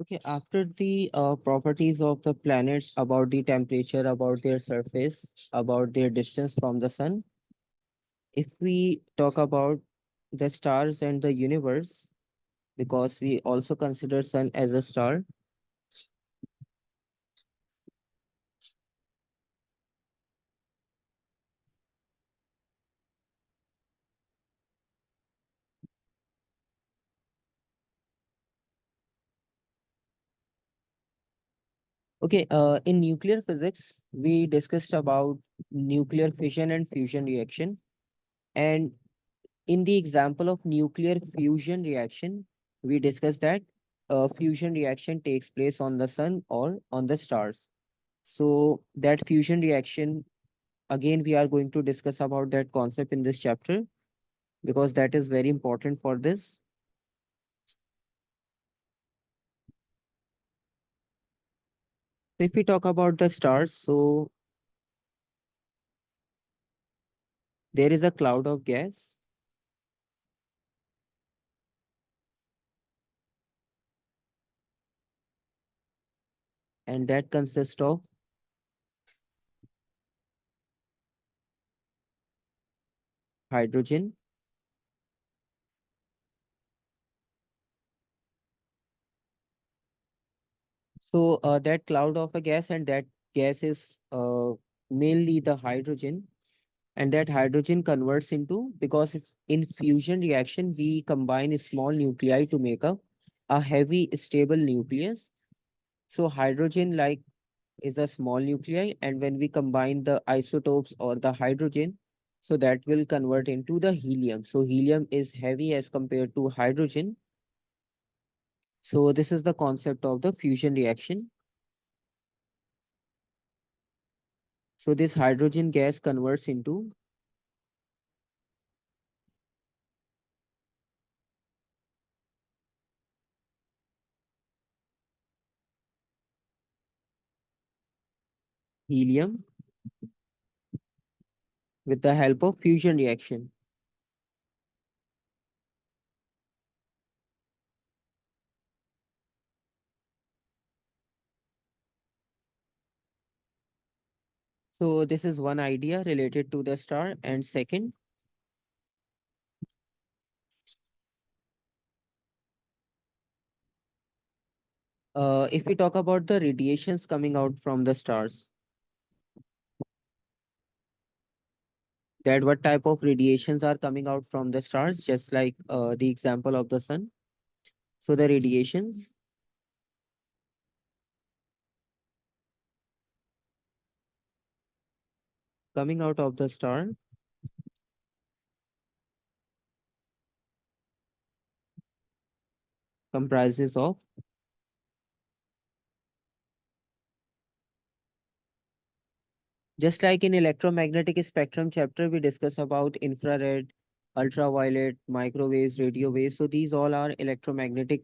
Okay, after the properties of the planet, about the temperature, about their surface, about their distance from the sun, if we talk about the stars and the universe, because we also consider sun as a star. Okay, in nuclear physics, we discussed about nuclear fission and fusion reaction. And in the example of nuclear fusion reaction, we discussed that a fusion reaction takes place on the sun or on the stars. So that fusion reaction, again, we are going to discuss about that concept in this chapter because that is very important for this. If we talk about the stars, so there is a cloud of gas and that consists of hydrogen. So that cloud of a gas and that gas is mainly the hydrogen, and that hydrogen converts into, because it's in fusion reaction we combine small nuclei to make up a heavy stable nucleus. So hydrogen like is a small nuclei, and when we combine the isotopes or the hydrogen, so that will convert into the helium. So helium is heavy as compared to hydrogen. So this is the concept of the fusion reaction. So this hydrogen gas converts into helium with the help of fusion reaction. So this is one idea related to the star. And second, if we talk about the radiations coming out from the stars, that what type of radiations are coming out from the stars, just like the example of the sun. So the radiations coming out of the star comprises of, just like in electromagnetic spectrum chapter, we discuss about infrared, ultraviolet, microwaves, radio waves. So these all are electromagnetic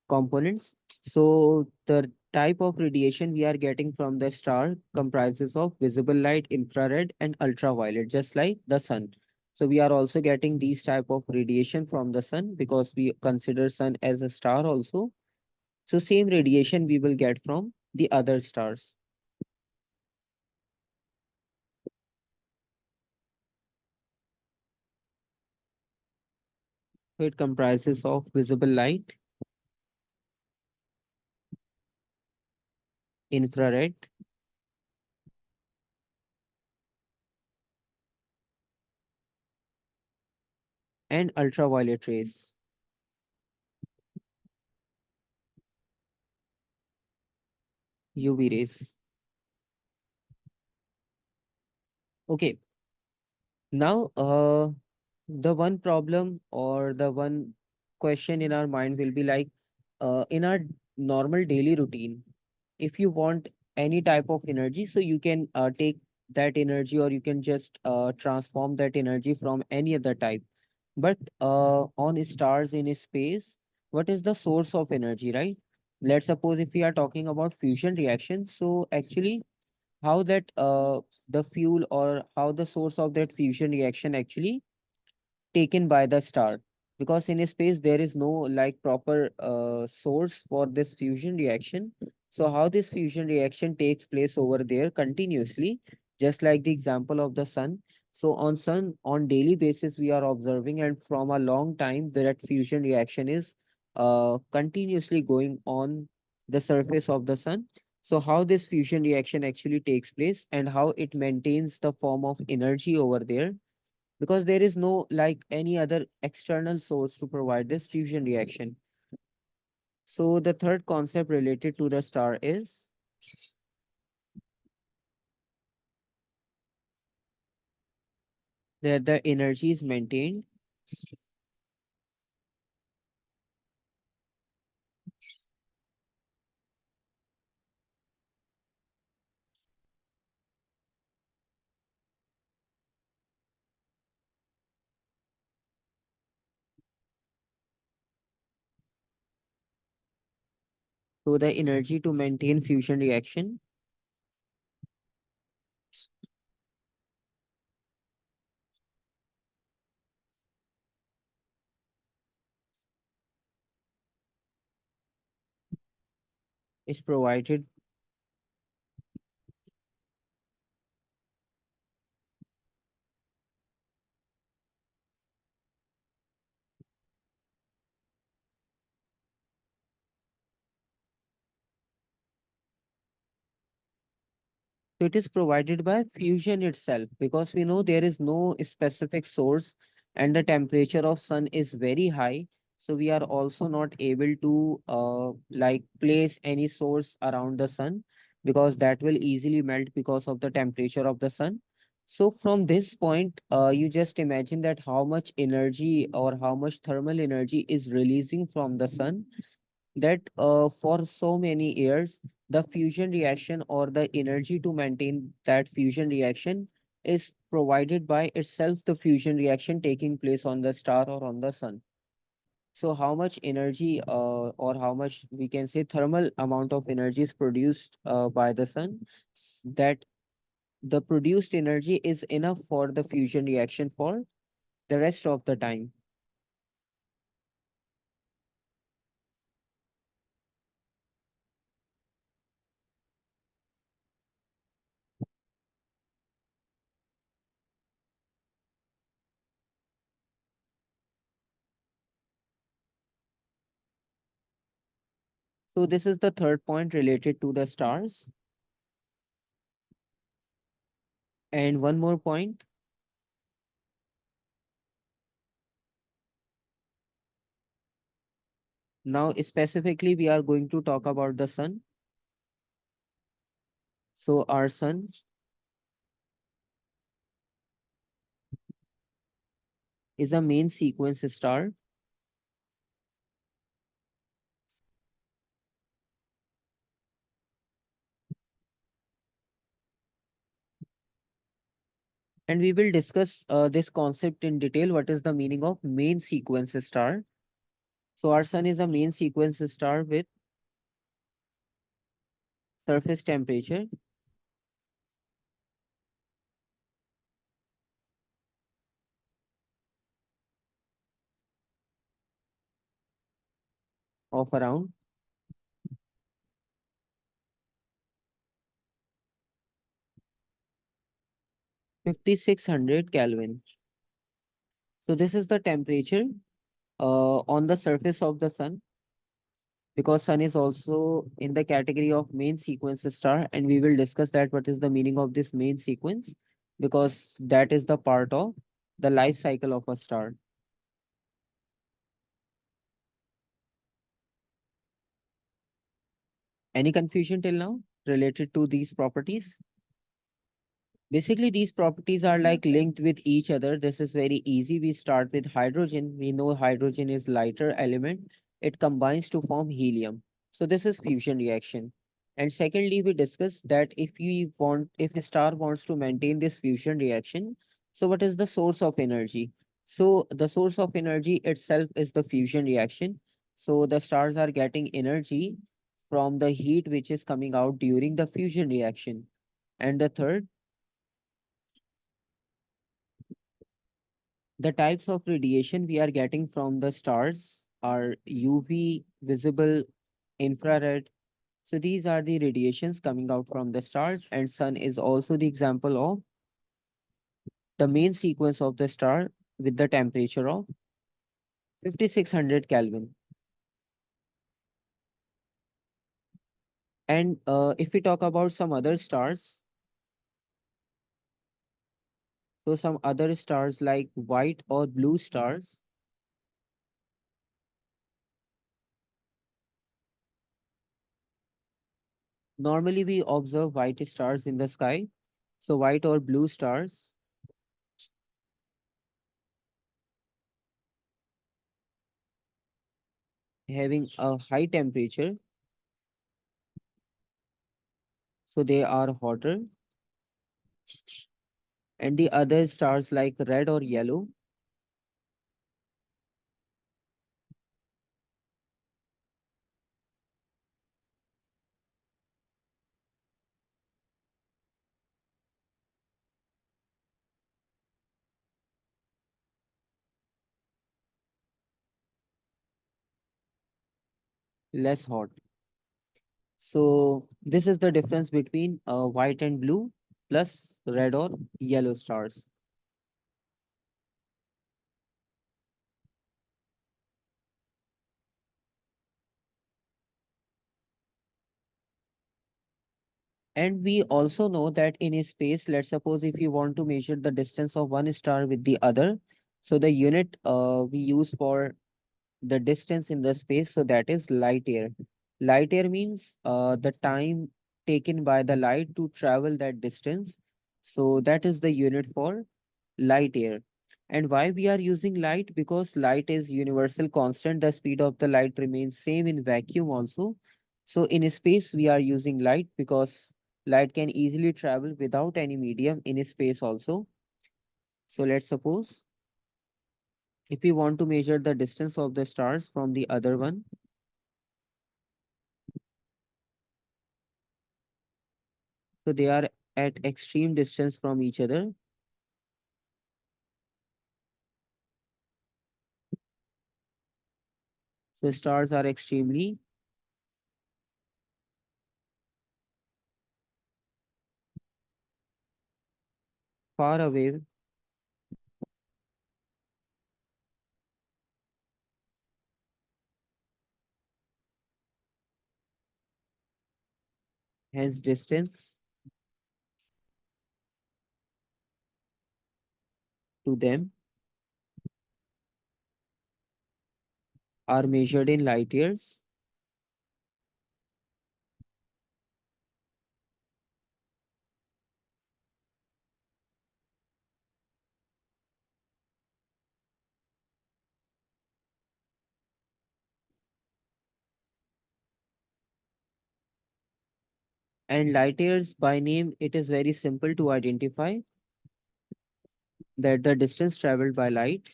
components. So the type of radiation we are getting from the star comprises of visible light, infrared, and ultraviolet, just like the sun. So we are also getting these type of radiation from the sun because we consider sun as a star also. So same radiation we will get from the other stars. So it comprises of visible light, infrared, and ultraviolet rays, UV rays. Okay, now the one problem or the one question in our mind will be like, in our normal daily routine, if you want any type of energy, so you can take that energy or you can just transform that energy from any other type. But on stars in space, what is the source of energy, right? Let's suppose if we are talking about fusion reactions, so actually how that the fuel or how the source of that fusion reaction actually taken by the star, because in space there is no like proper source for this fusion reaction. So how this fusion reaction takes place over there continuously, just like the example of the sun. So on sun on daily basis we are observing, and from a long time that fusion reaction is continuously going on the surface of the sun. So how this fusion reaction actually takes place and how it maintains the form of energy over there, because there is no like any other external source to provide this fusion reaction. So the third concept related to the star is that the energy is maintained. So the energy to maintain fusion reaction is provided. So it is provided by fusion itself, because we know there is no specific source and the temperature of sun is very high. So we are also not able to like place any source around the sun, because that will easily melt because of the temperature of the sun. So from this point, you just imagine that how much energy or how much thermal energy is releasing from the sun, that for so many years the fusion reaction or the energy to maintain that fusion reaction is provided by itself, the fusion reaction taking place on the star or on the sun. So how much energy or how much we can say thermal amount of energy is produced by the sun, that the produced energy is enough for the fusion reaction for the rest of the time. So this is the third point related to the stars. And one more point. Now, specifically, we are going to talk about the sun. So, our sun is a main sequence star, and we will discuss this concept in detail. What is the meaning of main sequence star? So, our sun is a main sequence star with surface temperature of around 5600 Kelvin. So, this is the temperature on the surface of the sun, because sun is also in the category of main sequence star, and we will discuss that what is the meaning of this main sequence, because that is the part of the life cycle of a star. Any confusion till now related to these properties? Basically, these properties are like linked with each other. This is very easy. We start with hydrogen. We know hydrogen is lighter element. It combines to form helium. So this is fusion reaction. And secondly, we discuss that if a star wants to maintain this fusion reaction, so what is the source of energy? So the source of energy itself is the fusion reaction. So the stars are getting energy from the heat which is coming out during the fusion reaction. And the third, The types of radiation we are getting from the stars are UV, visible, infrared. So these are the radiations coming out from the stars, and sun is also the example of the main sequence of the star with the temperature of 5600 Kelvin. And if we talk about some other stars, so some other stars like white or blue stars, normally we observe white stars in the sky. So white or blue stars having a high temperature, so they are hotter. And the other stars like red or yellow, less hot. So this is the difference between white and blue plus red or yellow stars. And we also know that in a space, let's suppose if you want to measure the distance of one star with the other, so the unit we use for the distance in the space, so that is light year. Light year means the time taken by the light to travel that distance. So that is the unit for light year. And why we are using light? Because light is universal constant. The speed of the light remains same in vacuum also. So in space, we are using light because light can easily travel without any medium in space also. So let's suppose if we want to measure the distance of the stars from the other one, so they are at extreme distance from each other. So stars are extremely far away, hence distance to them are measured in light years. And light years by name, it is very simple to identify that the distance traveled by light.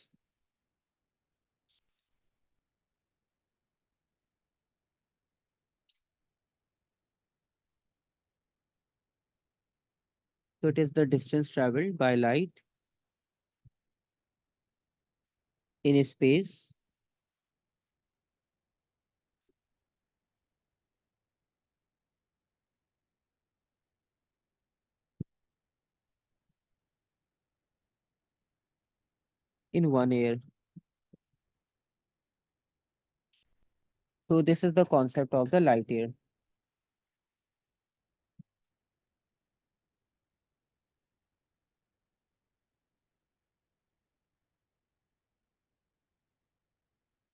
So it is the distance traveled by light in a space in 1 year. So this is the concept of the light year.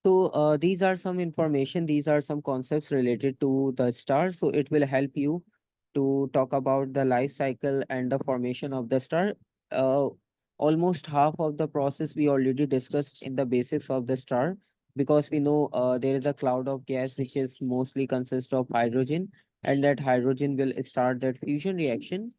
So these are some information, these are some concepts related to the star. So it will help you to talk about the life cycle and the formation of the star. Uh, Almost half of the process we already discussed in the basics of the star, because we know there is a cloud of gas which is mostly consist of hydrogen, and that hydrogen will start that fusion reaction.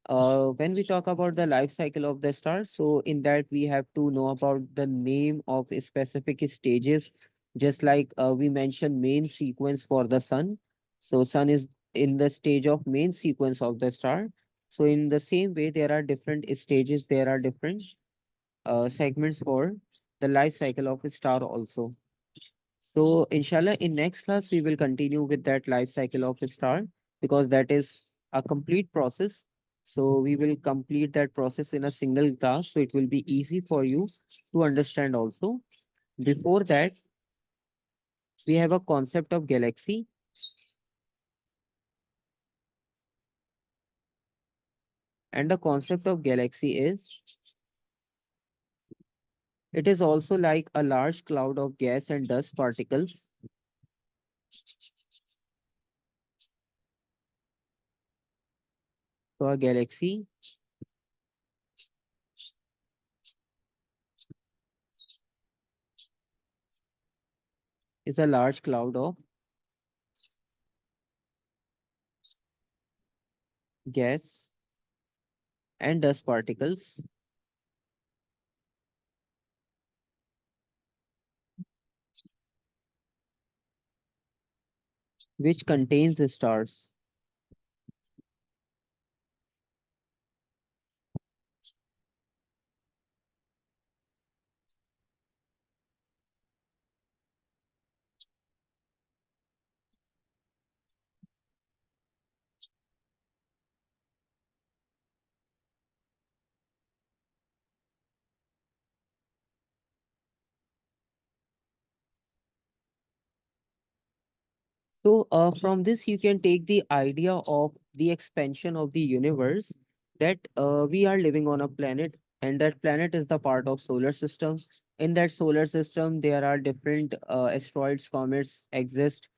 When we talk about the life cycle of the star, so in that we have to know about the name of specific stages, just like we mentioned main sequence for the sun. So sun is in the stage of main sequence of the star. So in the same way, there are different stages, there are different segments for the life cycle of a star also. So inshallah, in next class we will continue with that life cycle of a star because that is a complete process. So we will complete that process in a single class, so it will be easy for you to understand also. Before that, we have a concept of galaxy, and the concept of galaxy is it is also like a large cloud of gas and dust particles. So a galaxy is a large cloud of gas and dust particles which contains the stars. So, from this, you can take the idea of the expansion of the universe that we are living on a planet, and that planet is the part of solar system. In that solar system, there are different asteroids, comets exist,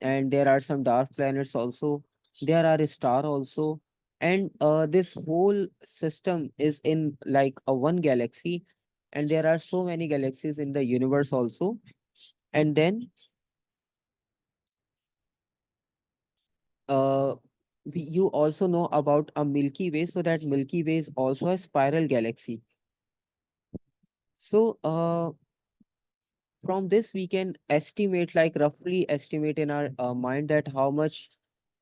and there are some dark planets also. There are a star also, and this whole system is in like a one galaxy, and there are so many galaxies in the universe also. And then uh, you also know about a Milky Way, so that Milky Way is also a spiral galaxy. So from this we can estimate, like roughly estimate in our mind that how much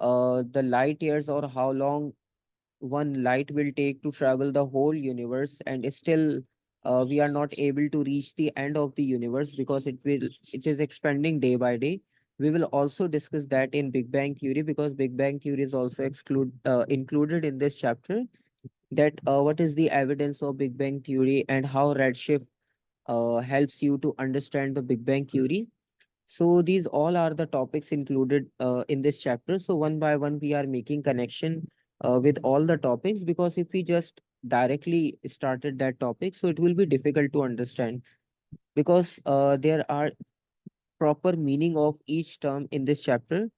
the light years or how long one light will take to travel the whole universe, and still we are not able to reach the end of the universe because it is expanding day by day. We will also discuss that in Big Bang Theory because Big Bang Theory is also included in this chapter, that what is the evidence of Big Bang Theory and how redshift helps you to understand the Big Bang Theory. So these all are the topics included in this chapter. So one by one, we are making connection with all the topics, because if we just directly started that topic, so it will be difficult to understand, because there are proper meaning of each term in this chapter.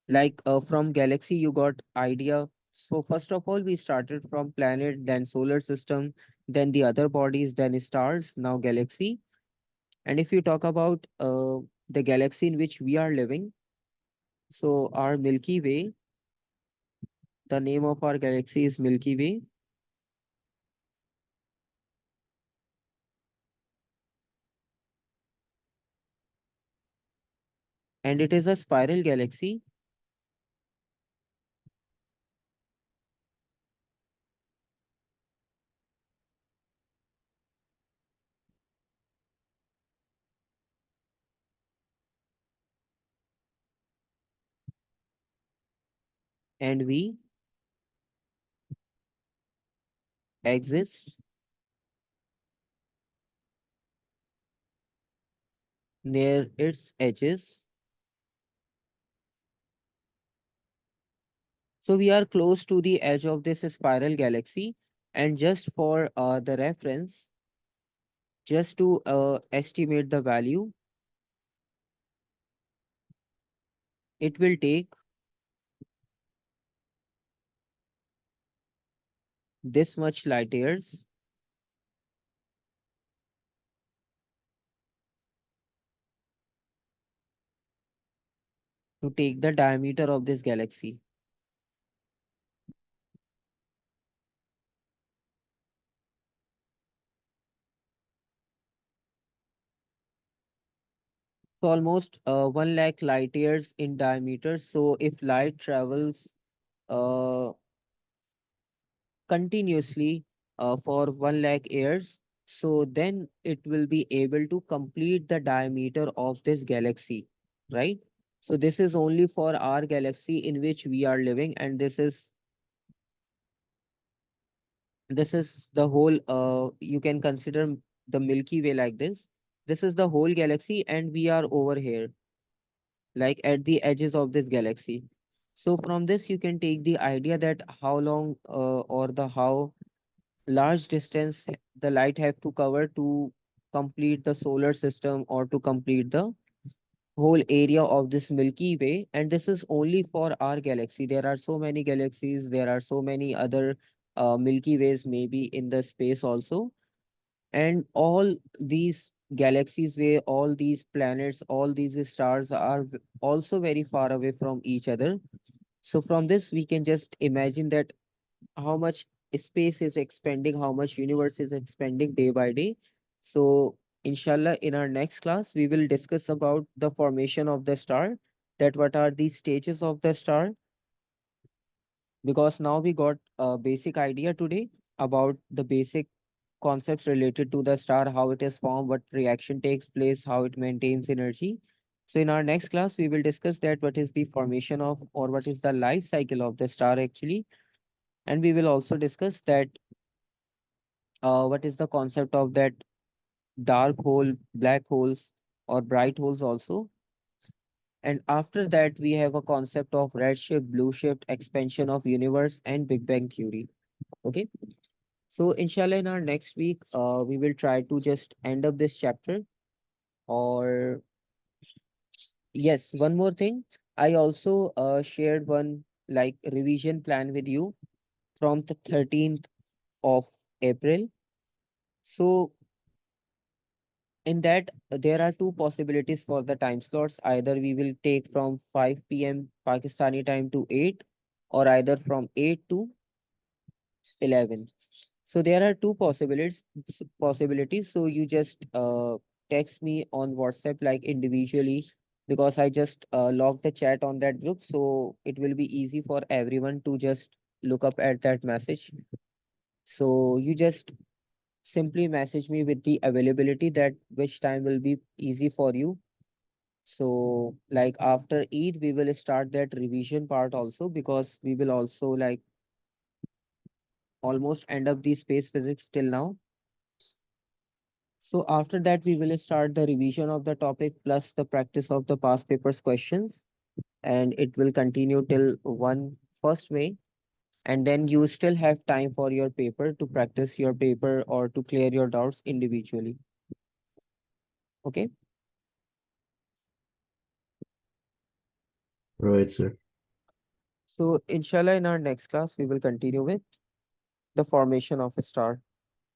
Like from galaxy, you got idea. So first of all, we started from planet, then solar system, then the other bodies, then stars, now galaxy. And if you talk about the galaxy in which we are living, so our Milky Way, the name of our galaxy is Milky Way, and it is a spiral galaxy. And we exist near its edges. So we are close to the edge of this spiral galaxy. And just for the reference, just to estimate the value, it will take this much light years to take the diameter of this galaxy. So almost 1 lakh light years in diameter. So if light travels uh, continuously for 1 lakh years, so then it will be able to complete the diameter of this galaxy, right? So this is only for our galaxy in which we are living, and this is the whole, you can consider the Milky Way like this. This is the whole galaxy, and we are over here, like at the edges of this galaxy. So from this, you can take the idea that how long, or the how large distance the light have to cover to complete the solar system, or to complete the whole area of this Milky Way. And this is only for our galaxy. There are so many galaxies, there are so many other Milky Ways maybe in the space also. And all these galaxies, where all these planets, all these stars are also very far away from each other. So from this, we can just imagine that how much space is expanding, how much universe is expanding day by day. So inshallah, in our next class, we will discuss about the formation of the star, that what are the stages of the star, because now we got a basic idea today about the basic concepts related to the star, how it is formed, what reaction takes place, how it maintains energy. So in our next class, we will discuss that what is the formation of, or what is the life cycle of the star actually. And we will also discuss that what is the concept of that dark hole, black holes, or bright holes also. And after that, we have a concept of redshift, blue shift, expansion of universe, and Big Bang theory. Okay. So inshallah, in our next week, we will try to just end up this chapter. Or yes, one more thing. I also shared one like revision plan with you from the 13th of April. So in that, there are two possibilities for the time slots. Either we will take from 5 p.m. Pakistani time to 8, or either from 8 to 11. So there are two possibilities. So you just text me on WhatsApp like individually, because I just logged the chat on that group. So it will be easy for everyone to just look up at that message. So you just simply message me with the availability, that which time will be easy for you. So like after Eid, we will start that revision part also, because we will also like almost end up the space physics till now. So after that, we will start the revision of the topic plus the practice of the past papers questions, and it will continue till 1st May. And then you still have time for your paper to practice your paper or to clear your doubts individually. Okay. Right, sir. So inshallah, in our next class, we will continue with the formation of a star.